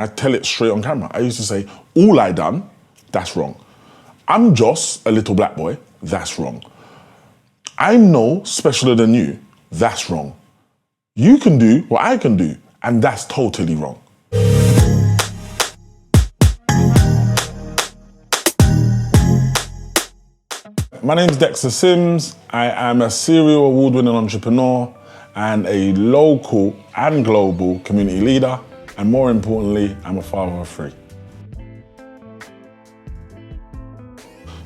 I tell it straight on camera. I used to say, all I done, that's wrong. I'm just a little black boy, that's wrong. I'm no specialer than you, that's wrong. You can do what I can do, and that's totally wrong. My name's Dexter Simms. I am a serial award-winning entrepreneur and a local and global community leader. And more importantly, I'm a father of three.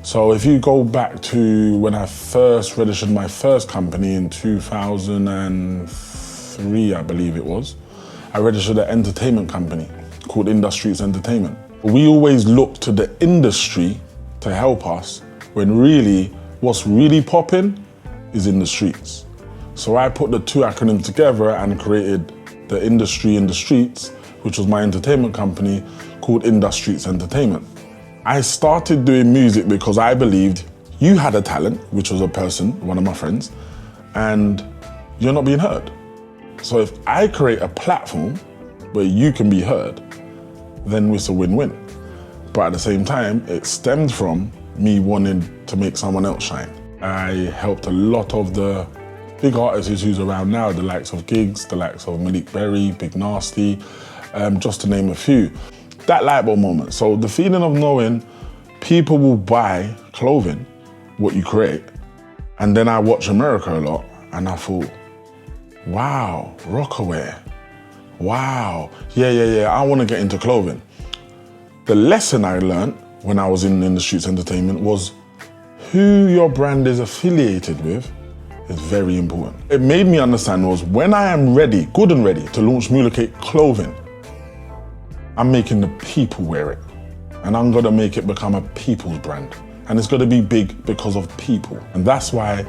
So if you go back to when I first registered my first company in 2003, I believe it was, I registered an entertainment company called Streets Entertainment. We always look to the industry to help us when really what's really popping is in the streets. So I put the two acronyms together and created the industry in the streets, which was my entertainment company called Streets Entertainment. I started doing music because I believed you had a talent, which was a person, one of my friends, and you're not being heard. So if I create a platform where you can be heard, then it's a win-win. But at the same time, it stemmed from me wanting to make someone else shine. I helped a lot of the big artists who's around now, the likes of Giggs, the likes of Malik Berry, Big Nasty, just to name a few. That light bulb moment. So the feeling of knowing people will buy clothing, what you create, and then I watch America a lot, and I thought, wow, Rockaware. Wow, yeah, I want to get into clothing. The lesson I learned when I was in the Streets Entertainment was who your brand is affiliated with is very important. It made me understand was when I am ready, good and ready, to launch Mula Cake clothing, I'm making the people wear it. And I'm gonna make it become a people's brand. And it's gonna be big because of people. And that's why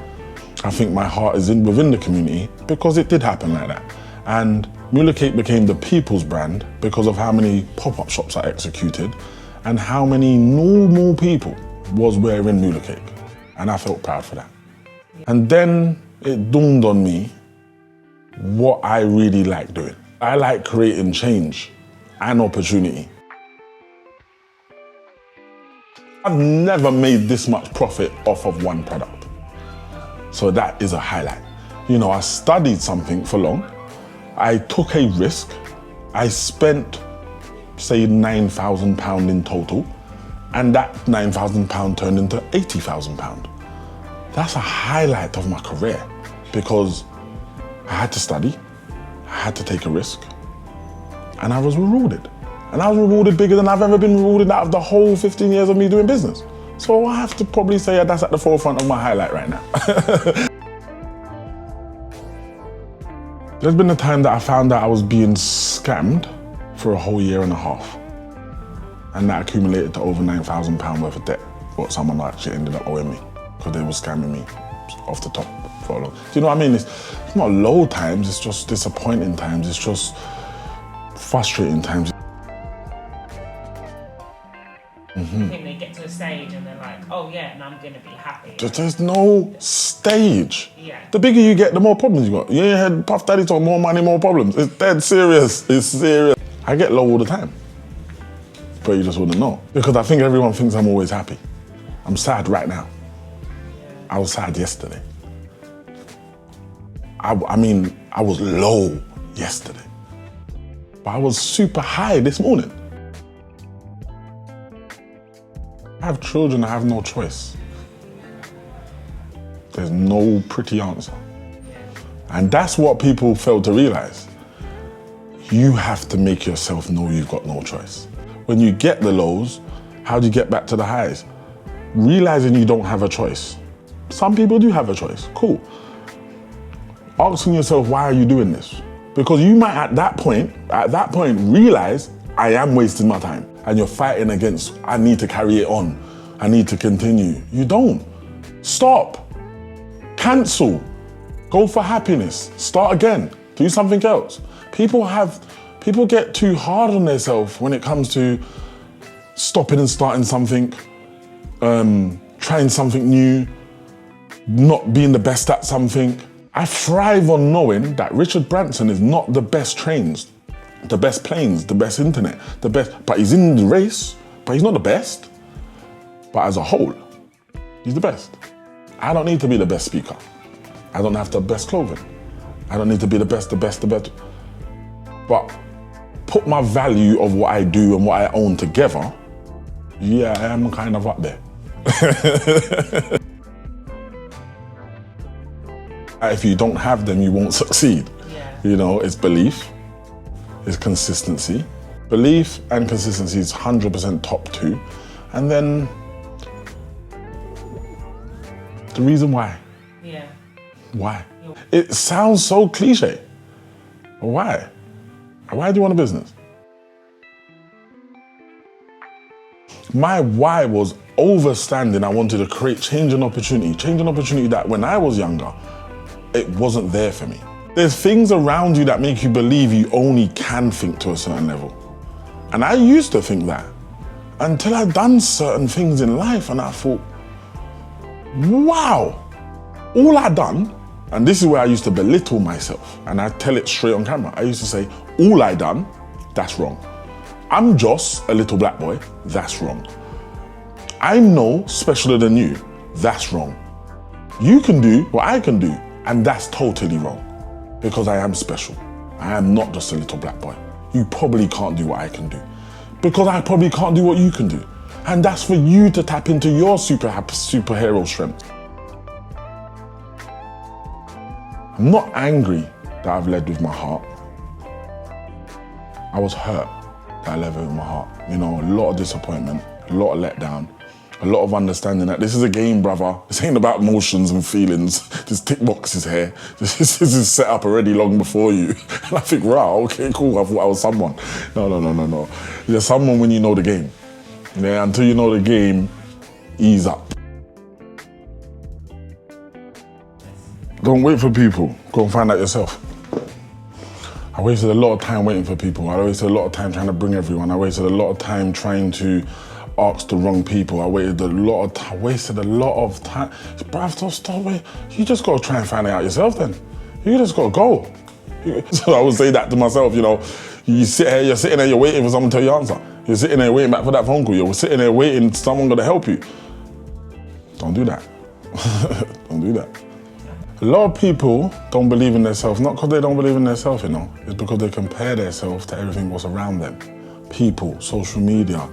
I think my heart is within the community, because it did happen like that. And Mula Cake became the people's brand because of how many pop-up shops I executed and how many normal people was wearing Mula Cake. And I felt proud for that. And then it dawned on me what I really like doing. I like creating change and opportunity. I've never made this much profit off of one product. So that is a highlight. You know, I studied something for long. I took a risk. I spent, say, £9,000 in total. And that £9,000 turned into £80,000. That's a highlight of my career because I had to study, I had to take a risk, and I was rewarded. And I was rewarded bigger than I've ever been rewarded out of the whole 15 years of me doing business. So I have to probably say that's at the forefront of my highlight right now. There's been a time that I found out I was being scammed for a whole year and a half. And that accumulated to over £9,000 worth of debt, what someone actually ended up owing me because they were scamming me off the top for a long. Do you know what I mean? It's not low times, it's just disappointing times, it's just frustrating times. I think they get to a stage and they're like, oh yeah, and I'm gonna be happy. There's no stage. Yeah. The bigger you get, the more problems you got. You ain't heard Puff Daddy talk more money, more problems. It's dead serious, it's serious. I get low all the time. But you just wouldn't know. Because I think everyone thinks I'm always happy. I'm sad right now. I was sad yesterday. I mean, I was low yesterday. But I was super high this morning. I have children, I have no choice. There's no pretty answer. And that's what people fail to realize. You have to make yourself know you've got no choice. When you get the lows, how do you get back to the highs? Realizing you don't have a choice. Some people do have a choice, cool. Asking yourself, why are you doing this? Because you might at that point realize, I am wasting my time. And you're fighting against, I need to carry it on. I need to continue. You don't. Stop. Cancel. Go for happiness. Start again. Do something else. People get too hard on themselves when it comes to stopping and starting something, trying something new, not being the best at something. I thrive on knowing that Richard Branson is not the best trained the best planes, the best internet, the best, but he's in the race, but he's not the best. But as a whole, he's the best. I don't need to be the best speaker. I don't have the best clothing. I don't need to be the best. But put my value of what I do and what I own together, yeah, I am kind of up there. If you don't have them, you won't succeed. Yeah. You know, it's belief, it's consistency. Belief and consistency is 100% top two. And then the reason why. Yeah. Why? It sounds so cliche. Why? Why do you want a business? My why was overstanding. I wanted to create change and opportunity that when I was younger, it wasn't there for me. There's things around you that make you believe you only can think to a certain level. And I used to think that until I'd done certain things in life and I thought, wow, all I'd done, and this is where I used to belittle myself, and I tell it straight on camera. I used to say, all I done, that's wrong. I'm just a little black boy, that's wrong. I'm no specialer than you, that's wrong. You can do what I can do, and that's totally wrong. Because I am special. I am not just a little black boy. You probably can't do what I can do. Because I probably can't do what you can do. And that's for you to tap into your superhero strength. I'm not angry that I've led with my heart. I was hurt that I led with my heart. You know, a lot of disappointment, a lot of letdown, a lot of understanding that this is a game, brother. This ain't about emotions and feelings. This tick box is here. This is set up already long before you. And I think, wow, okay, cool. I thought I was someone. No. You're someone when you know the game. Yeah, until you know the game, ease up. Don't wait for people. Go and find out yourself. I wasted a lot of time waiting for people. I wasted a lot of time trying to bring everyone. I wasted a lot of time trying to ask the wrong people. I wasted a lot of time. Bruv, stop wait. You just gotta try and find it out yourself then. You just gotta go. So I would say that to myself, you know. You're sitting there, you're waiting for someone to tell you your answer. You're sitting there waiting back for that phone call. You're sitting there waiting for someone gonna help you. Don't do that. Don't do that. A lot of people don't believe in themselves, not because they don't believe in themselves, you know. It's because they compare themselves to everything what's around them. People, social media,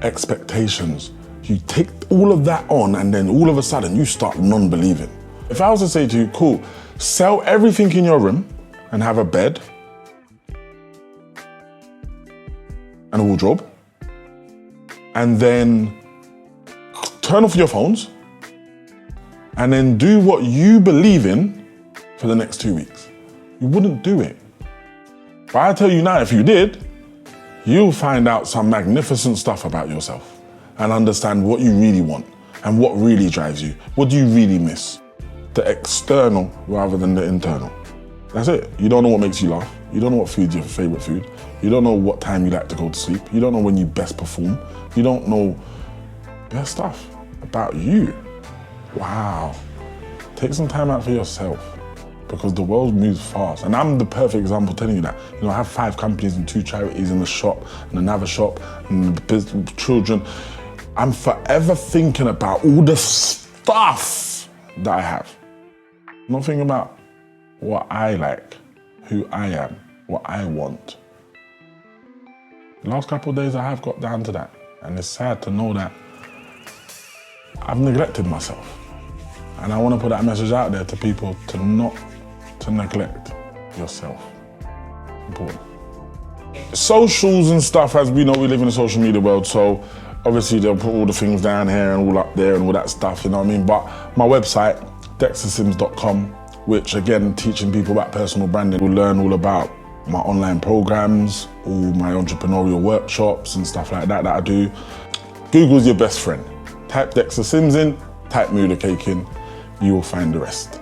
expectations. You take all of that on and then all of a sudden you start non-believing. If I was to say to you, cool, sell everything in your room and have a bed and a wardrobe, and then turn off your phones, and then do what you believe in for the next 2 weeks. You wouldn't do it. But I tell you now, if you did, you'll find out some magnificent stuff about yourself and understand what you really want and what really drives you. What do you really miss? The external rather than the internal. That's it. You don't know what makes you laugh. You don't know what food's your favorite food. You don't know what time you like to go to sleep. You don't know when you best perform. You don't know best stuff about you. Wow. Take some time out for yourself because the world moves fast. And I'm the perfect example telling you that. You know, I have 5 companies and 2 charities in the shop and another shop and the business, children. I'm forever thinking about all the stuff that I have. I'm not thinking about what I like, who I am, what I want. The last couple of days I have got down to that. And it's sad to know that I've neglected myself. And I want to put that message out there to people to not to neglect yourself. Important. Socials and stuff, as we know, we live in a social media world, so obviously they'll put all the things down here and all up there and all that stuff, you know what I mean? But my website, dextersimms.com, which again, teaching people about personal branding. We'll learn all about my online programs, all my entrepreneurial workshops and stuff like that I do. Google's your best friend. Type Dexter Simms in, type Moolah Cake in, you will find the rest.